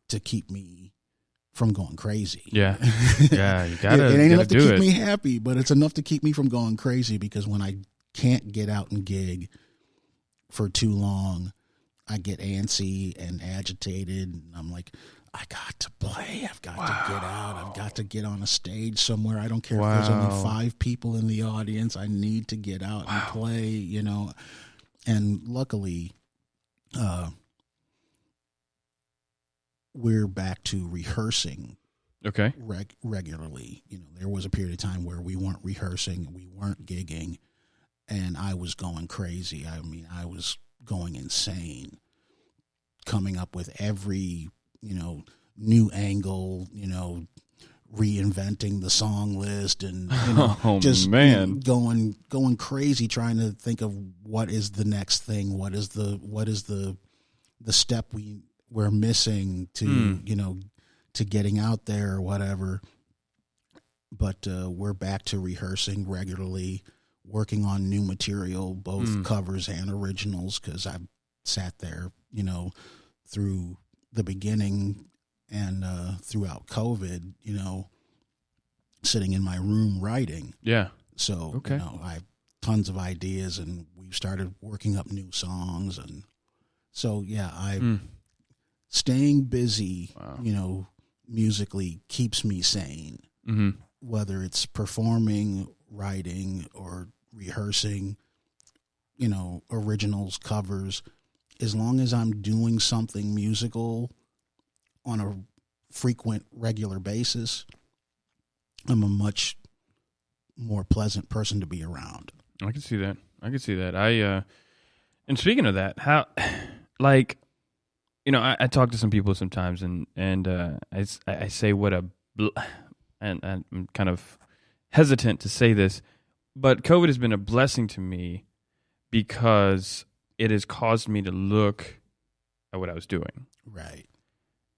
to keep me from going crazy. Yeah. Yeah, you gotta it ain't enough to keep it. me happy, but it's enough to keep me from going crazy, because when I can't get out and gig for too long, I get antsy and agitated, and I'm like, I got to play. I've got to get out. I've got to get on a stage somewhere. I don't care if there's only 5 people in the audience. I need to get out and play, And luckily, we're back to rehearsing Okay. regularly. There was a period of time where we weren't rehearsing, we weren't gigging, and I was going crazy. I mean, I was going insane, coming up with every, new angle, reinventing the song list and going crazy trying to think of what is the next thing, what is the step we're missing to to getting out there or whatever. But we're back to rehearsing regularly, working on new material, both covers and originals, because I've sat there through the beginning and throughout COVID, sitting in my room writing. Yeah. So, okay. I have tons of ideas, and we've started working up new songs. And so, yeah, staying busy, wow. Musically keeps me sane, whether it's performing, writing, or rehearsing, originals, covers. As long as I'm doing something musical on a frequent, regular basis, I'm a much more pleasant person to be around. I can see that. And speaking of that, how, like, I talk to some people sometimes, and I say and I'm kind of hesitant to say this, but COVID has been a blessing to me because it has caused me to look at what I was doing. Right.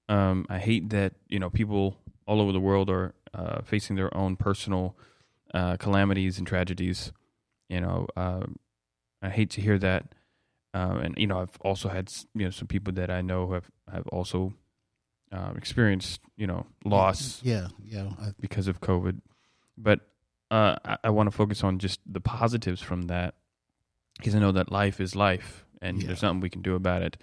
I hate that, people all over the world are facing their own personal calamities and tragedies. I hate to hear that. And, I've also had, some people that I know have also experienced, loss Yeah. because of COVID. But I want to focus on just the positives from that, because I know that life is life, and there's nothing we can do about it,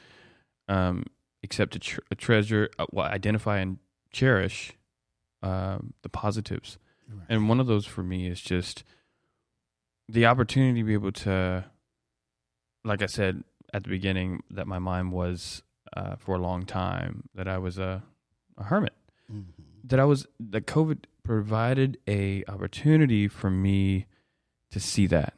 except to treasure, identify and cherish the positives. Right. And one of those for me is just the opportunity to be able to, like I said at the beginning, that my mime was for a long time, that I was a hermit, that COVID provided a opportunity for me to see that,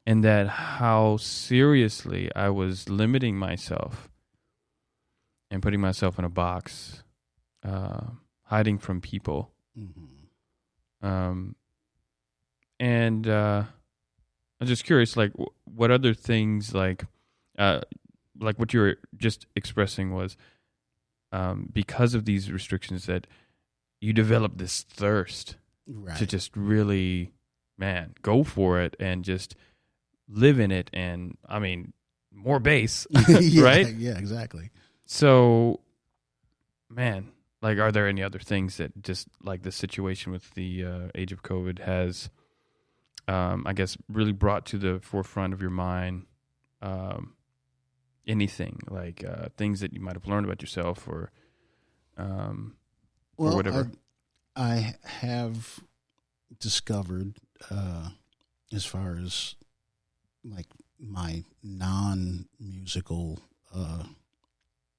and that how seriously I was limiting myself and putting myself in a box, hiding from people. And I'm just curious, like, what other things, like what you were just expressing was, because of these restrictions, that you developed this thirst to just really, go for it and just live in it. And I mean, more bass, right? Yeah, exactly. So, like, are there any other things that just, like, the situation with the age of COVID has, I guess, really brought to the forefront of your mind? Anything, like things that you might have learned about yourself, or whatever? I have discovered, as far as like my non-musical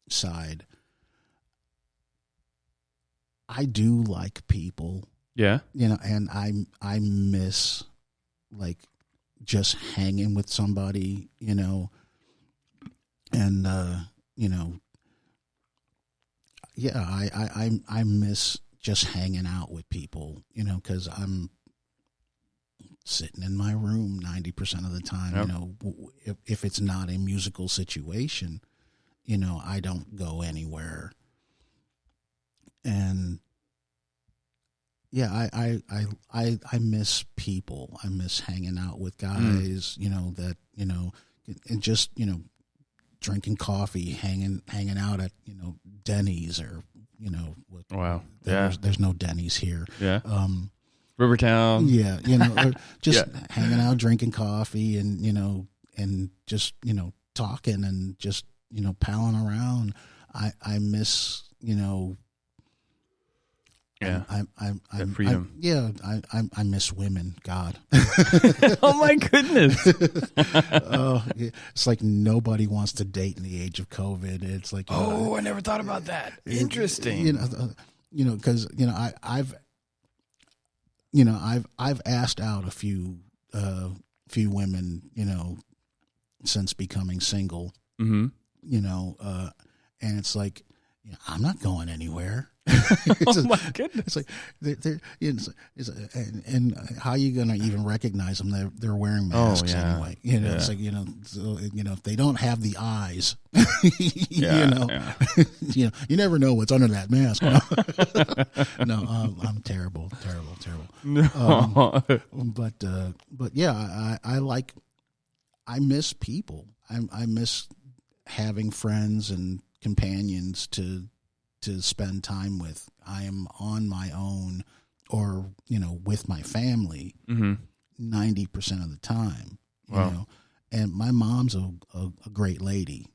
side, I do like people. Yeah. And I miss, like, just hanging with somebody, and I miss just hanging out with people, because I'm sitting in my room 90% of the time. Yep. If it's not a musical situation, I don't go anywhere. And yeah, I miss people. I miss hanging out with guys, that, and just, drinking coffee, hanging out at, Denny's, or, wow. There's no Denny's here. Yeah. Rivertown. Yeah. Or just hanging out, drinking coffee, and, and just, talking and just, palling around. I miss, Yeah. I'm freedom. I miss women. God. Oh my goodness. It's like nobody wants to date in the age of COVID. It's like, I never thought about that. Interesting. Because I've asked out a few women, since becoming single, Mm-hmm. And it's like, I'm not going anywhere. Oh my goodness. It's like, and how are you going to even recognize them? They're wearing masks anyway. It's like, so, if they don't have the eyes, you never know what's under that mask. No, I'm terrible. No. But yeah, I miss people. I miss having friends and companions to spend time with. I am on my own or, with my family 90% of the time, Wow. and my mom's a great lady,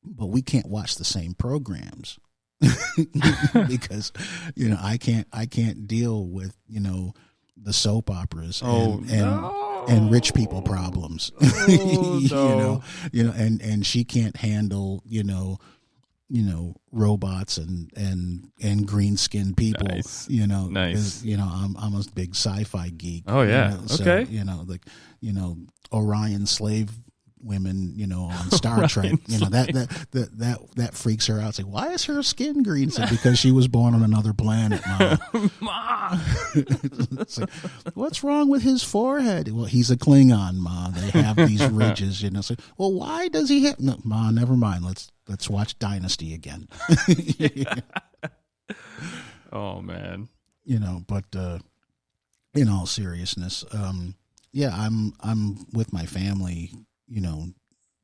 but we can't watch the same programs because, I can't deal with, the soap operas and rich people problems, and she can't handle, robots and green skinned people, Nice. because, I'm a big sci-fi geek. Oh yeah. Okay. Orion slave women, on Star Trek, that freaks her out. It's like, why is her skin green? It's like, because she was born on another planet, Mom. It's like, what's wrong with his forehead? Well, he's a Klingon, Ma. They have these ridges, It's like, well, why does he have? No, Ma, never mind. Let's watch Dynasty again. Oh man. But in all seriousness, I'm with my family,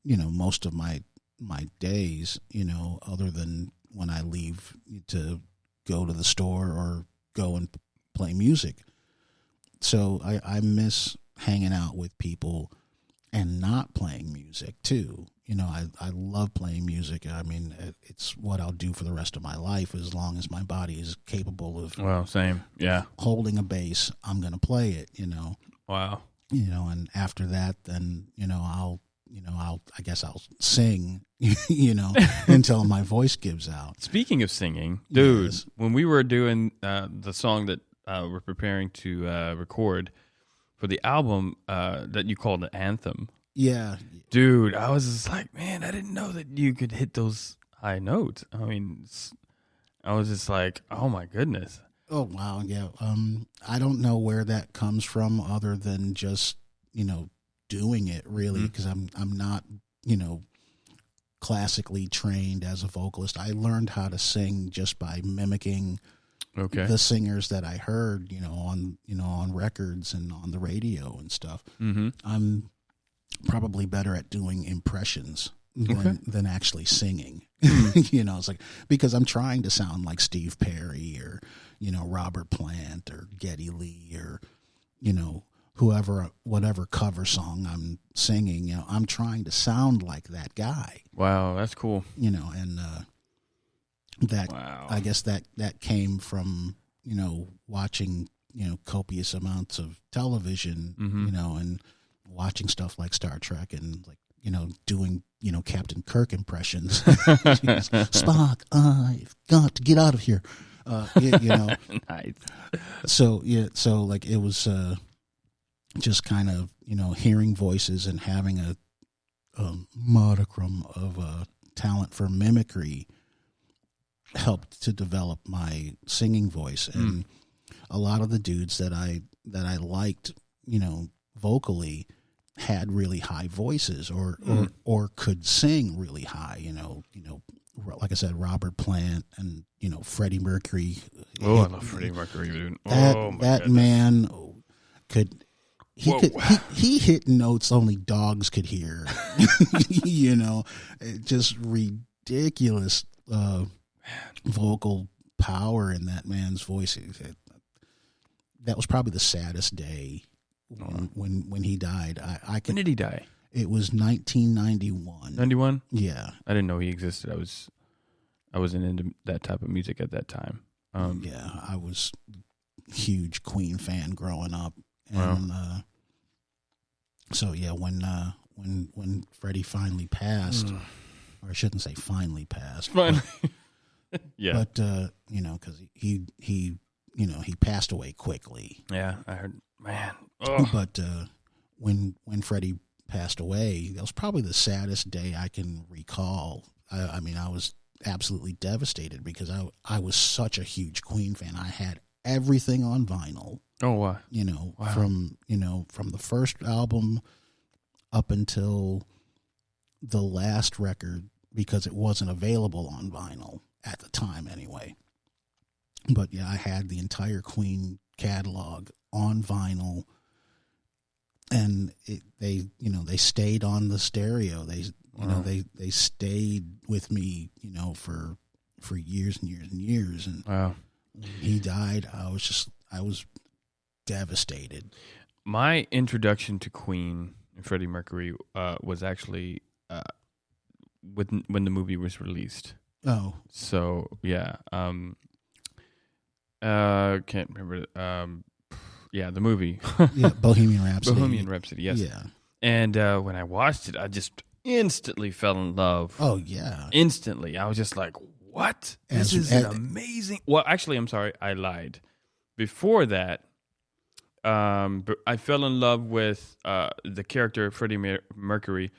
most of my days, other than when I leave to go to the store or go and play music. So I miss hanging out with people and not playing music too. I love playing music. I mean, it's what I'll do for the rest of my life as long as my body is capable of. Well, same. Yeah. Holding a bass, I'm going to play it, Wow. And after that, then, I guess I'll sing, until my voice gives out. Speaking of singing, dude, Yes. when we were doing the song that we're preparing to record for the album that you called the anthem, Yeah. dude, I was just like, man, I didn't know that you could hit those high notes. I mean, I was just like, oh my goodness. Oh, wow. Yeah. I don't know where that comes from other than just, doing it really, because I'm not, classically trained as a vocalist. I learned how to sing just by mimicking the singers that I heard, on records and on the radio and stuff. Mm-hmm. I'm probably better at doing impressions than actually singing. It's like, because I'm trying to sound like Steve Perry or, Robert Plant or Geddy Lee or, whoever, whatever cover song I'm singing, I'm trying to sound like that guy. Wow, that's cool. And that, Wow. I guess that came from, watching, copious amounts of television, and watching stuff like Star Trek and like, doing, Captain Kirk impressions. Spock, I've got to get out of here. Nice. So like it was just kind of, hearing voices and having a modicum of talent for mimicry helped to develop my singing voice. And a lot of the dudes that I liked, vocally had really high voices or could sing really high, like I said, Robert Plant and, Freddie Mercury. Oh, I love Freddie Mercury, dude. That man could he hit notes only dogs could hear. Just ridiculous vocal power in that man's voice. That was probably the saddest day when he died. When did he die? It was 1991. 91? Yeah. I didn't know he existed. I wasn't into that type of music at that time. Yeah, I was a huge Queen fan growing up, and so yeah, when Freddie finally passed, or I shouldn't say finally passed, Finally. Yeah. but because he passed away quickly. Yeah, I heard. Man. Oh. But when Freddie passed away, that was probably the saddest day I can recall. I mean, I was absolutely devastated because I was such a huge Queen fan. I had everything on vinyl. Oh, wow. Wow. From the first album up until the last record, because it wasn't available on vinyl at the time anyway. But yeah, I had the entire Queen catalog on vinyl, and they stayed on the stereo. They stayed with me, for years and years and years. And wow. when he died, I was devastated. My introduction to Queen and Freddie Mercury was actually when the movie was released. Oh, so yeah. Can't remember. Yeah, the movie. Yeah, Bohemian Rhapsody. Bohemian Rhapsody. Yes. Yeah. And when I watched it, I just instantly fell in love. Oh yeah. Instantly, I was just like, "What? This is amazing." Well, actually, I'm sorry, I lied. Before that, I fell in love with the character Freddie Mercury,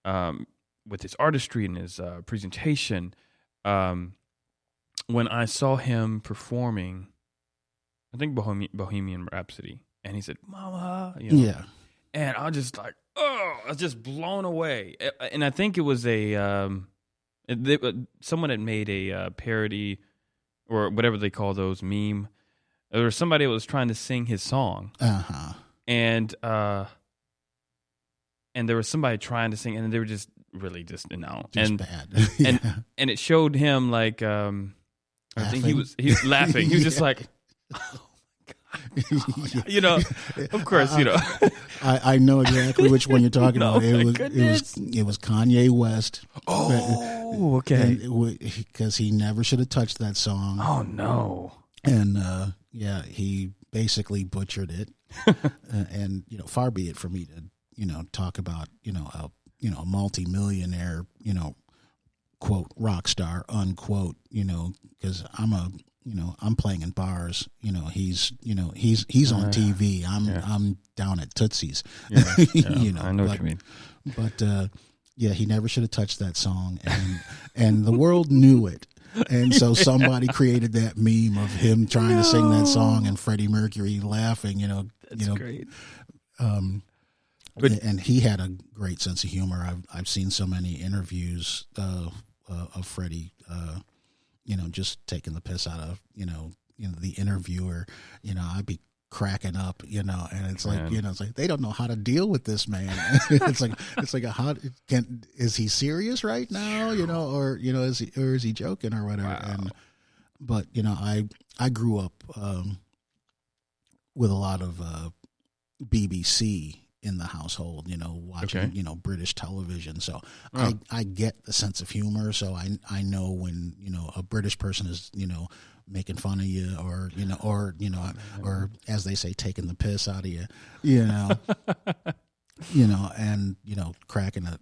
with his artistry and his presentation. When I saw him performing, I think Bohemian Rhapsody, and he said, "Mama," Yeah, and I was just like, I was just blown away. And I think it was someone had made a parody or whatever they call those meme. There was somebody that was trying to sing his song, and there was somebody trying to sing, and they were just really just bad. And it showed him like. I think he was laughing. He was just like, oh my God. Of course, I know exactly which one you're talking about. It was Kanye West. Oh, okay. Because he never should have touched that song. Oh no. And he basically butchered it. And far be it for me to talk about a multi-millionaire quote rock star unquote because I'm playing in bars, he's on TV, I'm down at Tootsie's. I know what you mean. But he never should have touched that song, and the world knew it, and so somebody created that meme of him trying to sing that song and Freddie Mercury laughing. That's great. And he had a great sense of humor. I've seen so many interviews of Freddie, just taking the piss out of the interviewer. I'd be cracking up, and it's like it's like they don't know how to deal with this man. it's like is he serious right now? Or is he joking or whatever? Wow. But I grew up with a lot of BBC in the household, watching, British television. So I get the sense of humor. So I know when, a British person is, making fun of you or as they say, taking the piss out of you, and, cracking a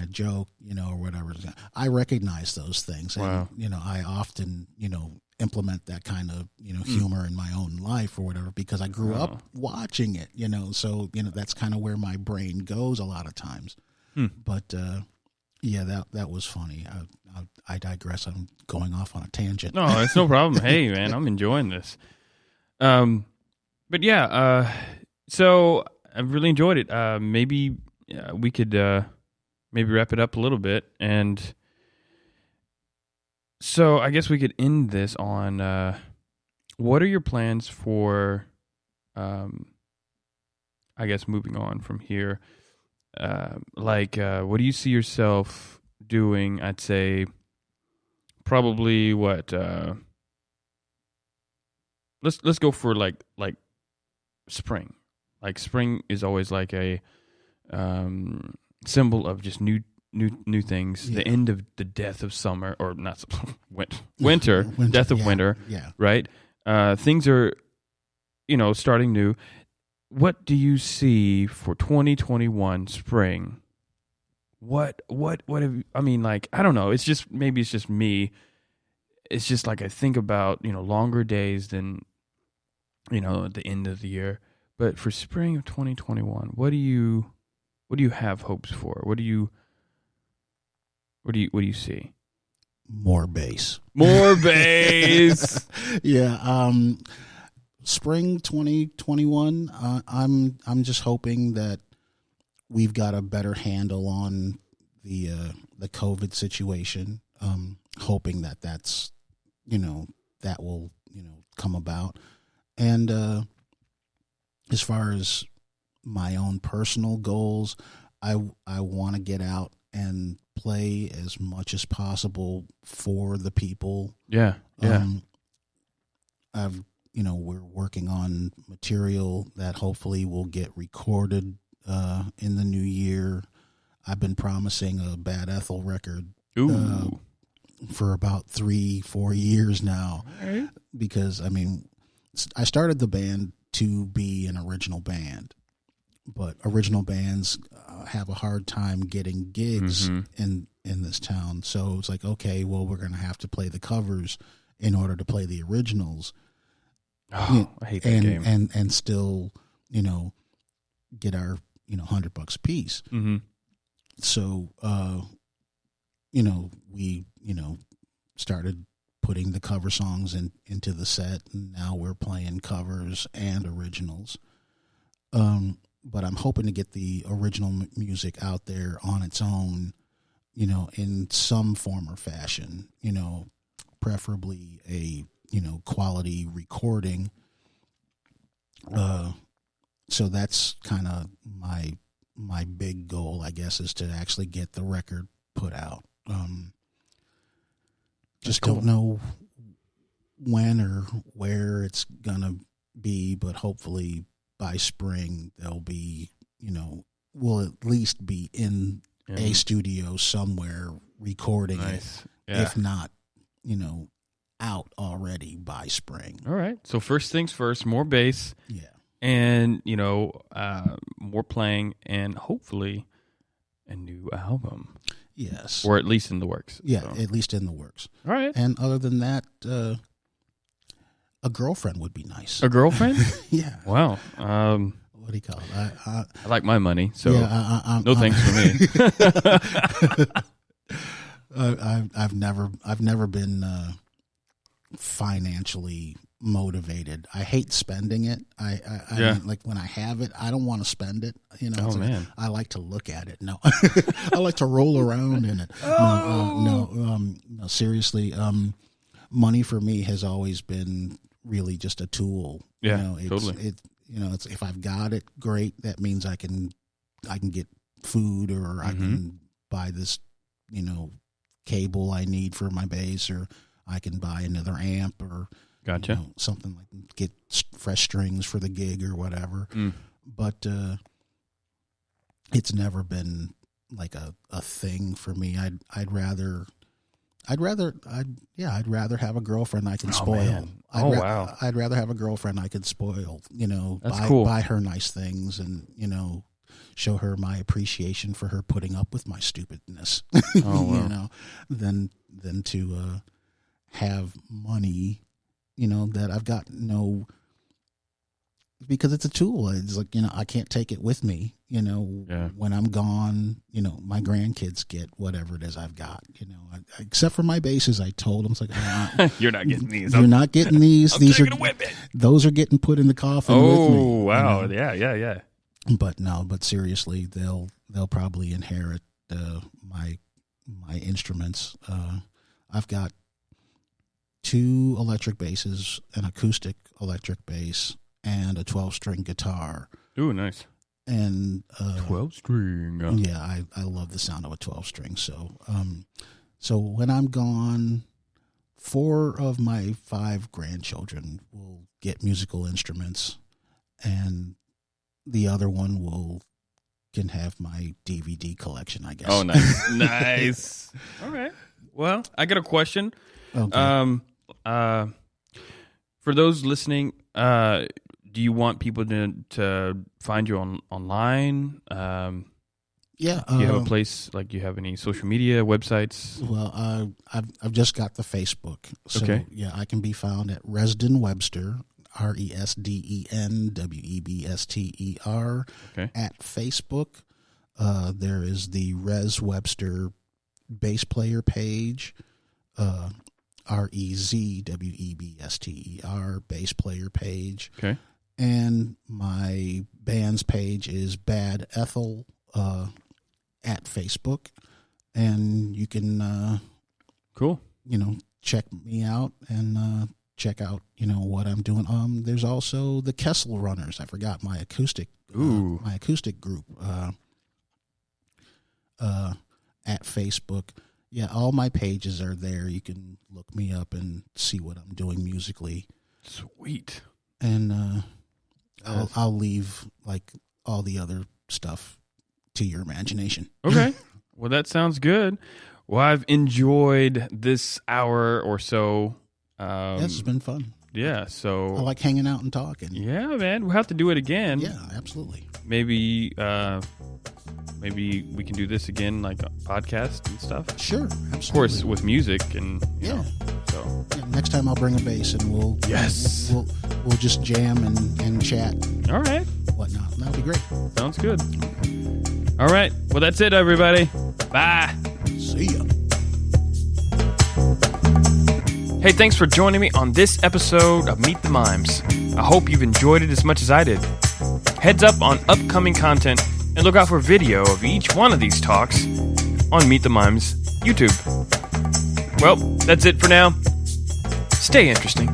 joke, or whatever. I recognize those things. Wow. And, I often, implement that kind of humor in my own life or whatever because I grew up watching it, so that's kind of where my brain goes a lot of times. But that was funny. I digress. I'm going off on a tangent. No, it's no problem. Hey man, I'm enjoying this. But yeah, so I've really enjoyed it. Maybe we could maybe wrap it up a little bit. And so I guess we could end this on what are your plans for, I guess, moving on from here? What do you see yourself doing? I'd say probably what, let's go for like spring. Like spring is always like a symbol of just new new things. Yeah. The end of the death of summer, or not winter, death of winter. Yeah. Right. Things are, starting new. What do you see for 2021 spring? What have you, I mean, like, I don't know. Maybe it's just me. It's just like I think about, longer days than, at the end of the year. But for spring of 2021, what do you have hopes for? What do you see? More bass. More bass. Yeah. Spring 2021. I'm just hoping that we've got a better handle on the COVID situation. Hoping that's that will come about. And as far as my own personal goals, I want to get out and play as much as possible for the people. Yeah. We're working on material that hopefully will get recorded in the new year. I've been promising a Bad Ethel record for about 3-4 years now. Right. Because, I started the band to be an original band, but original bands have a hard time getting gigs in this town. So it's like, okay, well, we're going to have to play the covers in order to play the originals. Oh, I hate that game. And still, get our, $100 a piece. Mm-hmm. So, we, started putting the cover songs into the set, and now we're playing covers and originals. But I'm hoping to get the original music out there on its own, in some form or fashion, preferably a, quality recording. So that's kind of my big goal, I guess, is to actually get the record put out. Just cool. Don't know when or where it's gonna be, but hopefully by spring they'll be, we'll at least be in a studio somewhere recording nice. it, Yeah. if not, out already by spring. All right. So first things first, more bass. Yeah. And, more playing and hopefully a new album. Yes. Or at least in the works. Yeah, So. at least in the works. All right. And other than that, a girlfriend would be nice. A girlfriend? Yeah. Wow. What do you call it? I like my money, so yeah, no thanks for me. I've never been financially motivated. I hate spending it. I mean, like when I have it, I don't want to spend it. Oh, man. I like to look at it. No, I like to roll around in it. No, seriously. Money for me has always been really just a tool. Yeah, totally. It's if I've got it, great. That means I can get food, or I can buy this, cable I need for my bass, or I can buy another amp, or gotcha. Something like get fresh strings for the gig or whatever. But it's never been like a thing for me. I'd rather have a girlfriend I can spoil. Man. Wow. I'd rather have a girlfriend I could spoil, That's cool. Buy her nice things and, show her my appreciation for her putting up with my stupidness, Oh, wow. than to have money, that I've got because it's a tool. It's like, I can't take it with me, when I'm gone, my grandkids get whatever it is I've got, except for my basses. I told them, it's like, You're not getting these. You're not getting these. I'm These taking are a whip it. Those are getting put in the coffin with me. Oh, wow. Yeah. But seriously, they'll probably inherit my instruments. I've got 2 electric basses, an acoustic electric bass, and a 12-string guitar. Ooh, nice. And 12-string. Yeah, I love the sound of a 12-string. So when I'm gone, 4 of my 5 grandchildren will get musical instruments, and the other one will can have my DVD collection, I guess. Oh, nice. Nice. All right. Well, I got a question. Okay. For those listening, do you want people to find you online? Yeah. Do you have a place, like, you have any social media websites? Well, I've just got the Facebook. So, Okay. yeah, I can be found at Resden Webster, RESDEN WEBSTER, Okay. at Facebook. There is the Rez Webster bass player page, REZWEBSTER bass player page. Okay. And my band's page is Bad Ethel at Facebook. And you can, Cool. check me out and check out, what I'm doing. There's also the Kessel Runners. I forgot my acoustic group at Facebook. Yeah, all my pages are there. You can look me up and see what I'm doing musically. Sweet. And I'll leave like all the other stuff to your imagination. Okay. Well, that sounds good. Well, I've enjoyed this hour or so. This has been fun. Yeah, so I like hanging out and talking. yeah, man, we'll have to do it again. Yeah, absolutely. Maybe we can do this again, like a podcast and stuff. Sure, absolutely. Of course, with music and you know, so yeah, next time I'll bring a bass and we'll just jam and chat. All right, Whatnot. That'll be great. sounds good. All right, well, that's it, everybody. Bye. See ya. Hey, thanks for joining me on this episode of Meet the Mimes. I hope you've enjoyed it as much as I did. Heads up on upcoming content and look out for video of each one of these talks on Meet the Mimes YouTube. Well, that's it for now. Stay interesting.